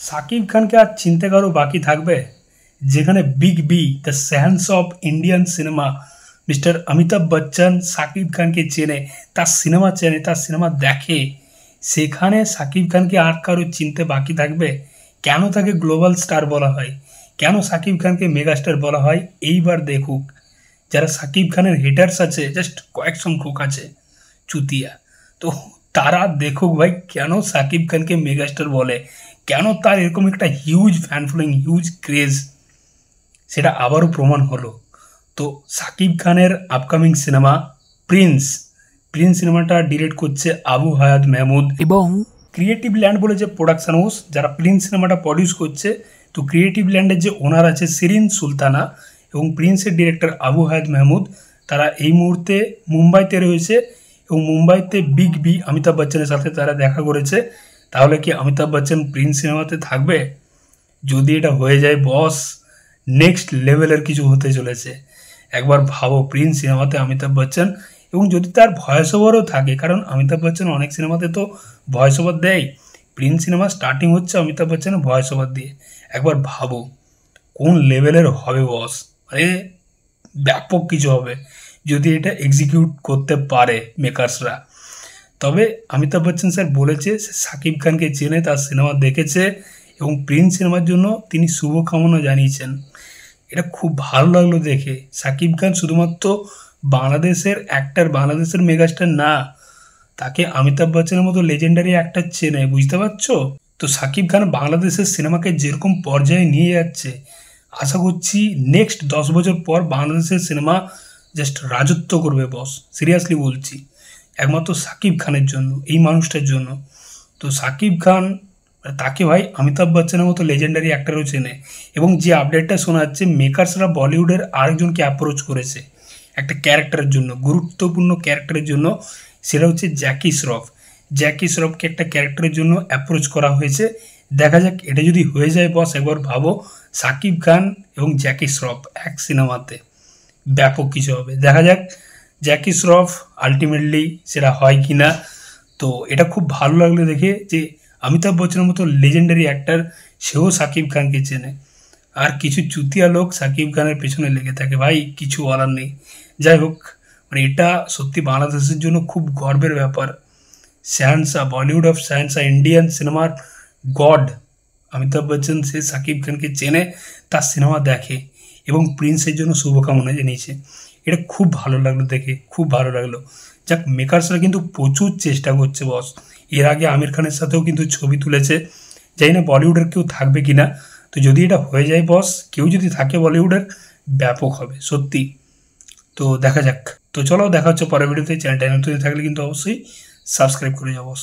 সাকিব খানকে আর চিনতে কারো বাকি থাকবে? যেখানে বিগ বি দ্য স্যান্স of Indian cinema mister Amitabh Bachchan Shakib খানকে চেনে, তার সিনেমা চেনে, তার সিনেমা দেখে, সেখানে সাকিব খানকে আর কারো চিনতে বাকি থাকবে? কেন তাকে গ্লোবাল স্টার বলা হয়, কেন সাকিব খানকে মেগাস্টার বলা হয়? এইবার দেখুক, যারা সাকিব খানের হেটার্স আছে, জাস্ট কয়েক সংখ্যক আছে চুতিয়া, তো তারা দেখুক ভাই কেন সাকিব খানকে মেগাস্টার বলে, কেন তার এরকম একটা huge fan following, huge craze, সেটা আবারও প্রমাণ হলো। তো সাকিব খানের আপকামিং সিনেমা প্রিন্স, প্রিন্স সিনেমাটা ডিরেক্ট করছে আবু হায়াত মেহমুদ এবং ক্রিয়েটিভ ল্যান্ড বলে যে প্রোডাকশন হাউস যারা প্রিন্স সিনেমাটা প্রডিউস করছে, তো ক্রিয়েটিভ ল্যান্ডের যে ওনার আছে শিরিন সুলতানা এবং প্রিন্সের ডিরেক্টর আবু হায়াত মেহমুদ, তারা এই মুহূর্তে মুম্বাইতে রয়েছে এবং মুম্বাইতে বিগ বি অমিতাভ বচ্চনের সাথে তারা দেখা করেছে। তাহলে কি অমিতাভ বচ্চন প্রিন্স সিনেমাতে থাকবে? যদি এটা হয়ে যায় বস, নেক্সট লেভেলের কিছু হতে চলেছে। একবার ভাবো প্রিন্স সিনেমাতে অমিতাভ বচ্চন, এবং যদি তার ভয়েস ওভারও থাকে, কারণ অমিতাভ বচ্চন অনেক সিনেমাতে তো ভয়েস ওভার দেয়, প্রিন্স সিনেমা স্টার্টিং হচ্ছে অমিতাভ বচ্চনের ভয়েস ওভার দিয়ে। একবার ভাবো কোন লেভেলের হবে বস, মানে ব্যাপক কিছু হবে যদি এটা এক্সিকিউট করতে পারে মেকার্সরা। তবে অমিতাভ বচ্চন স্যার বলেছে সে সাকিব খানকে চেনে, তার সিনেমা দেখেছে এবং প্রিন্স সিনেমার জন্য তিনি শুভকামনা জানিয়েছেন। এটা খুব ভালো লাগলো দেখে। সাকিব খান শুধুমাত্র বাংলাদেশের অ্যাক্টার, বাংলাদেশের মেগাস্টার না, তাকে অমিতাভ বচ্চনের মতো লেজেন্ডারি অ্যাক্টার চেনে, বুঝতে পারছো? তো সাকিব খান বাংলাদেশের সিনেমাকে যেরকম পর্যায়ে নিয়ে যাচ্ছে, আশা করছি নেক্সট 10 বছর পর বাংলাদেশের সিনেমা জাস্ট রাজত্ব করবে বস, সিরিয়াসলি বলছি, একমাত্র সাকিব খানের জন্য, এই মানুষটার জন্য। তো সাকিব খান, তাকে ভাই অমিতাভ বচ্চনের মতো লেজেন্ডারি অ্যাক্টারও চেনে। এবং যে আপডেটটা শোনা যাচ্ছে, মেকার্সরা বলিউডের আরেকজনকে অ্যাপ্রোচ করেছে একটা ক্যারেক্টারের জন্য, গুরুত্বপূর্ণ ক্যারেক্টারের জন্য, সেটা হচ্ছে জ্যাকি শ্রফ। জ্যাকি শ্রফকে একটা ক্যারেক্টারের জন্য অ্যাপ্রোচ করা হয়েছে। দেখা যাক এটা যদি হয়ে যায় বস, একবার ভাবো সাকিব খান এবং জ্যাকি শ্রফ এক সিনেমাতে, ব্যাপক কিছু হবে। দেখা যাক জ্যাকি শ্রফ আলটিমেটলি সেটা হয় কি না। তো এটা খুব ভালো লাগলো দেখে যে অমিতাভ বচ্চনের মতো লেজেন্ডারি অ্যাক্টার, সেও সাকিব খানকে চেনে। আর কিছু চুতিয়া লোক সাকিব খানের পেছনে লেগে থাকে, ভাই কিছু বলার নেই। যাই হোক, মানে এটা সত্যি বাংলাদেশের জন্য খুব গর্বের ব্যাপার। শাহেনশা, বলিউড অফ শাহেনশা, ইন্ডিয়ান সিনেমার গড অমিতাভ বচ্চন, সে সাকিব খানকে চেনে, তার সিনেমা দেখে এবং প্রিন্সের জন্য শুভকামনা জানিয়েছে। এটা খুব ভালো লাগলো দেখে, খুব ভালো লাগলো। যাক, মেকার্সরা কিন্তু প্রচুর চেষ্টা করছে বস। এর আগে আমির খানের সাথেও কিন্তু ছবি তুলেছে, জানি না বলিউডের কেউ থাকবে কি না। তো যদি এটা হয়ে যায় বস, কেউ যদি থাকে বলিউডের, ব্যাপক হবে সত্যি। তো দেখা যাক। তো চলো, দেখা হচ্ছে পরের ভিডিওতে। চ্যানেলটা নতুন থাকলে কিন্তু অবশ্যই সাবস্ক্রাইব করে যাও বস।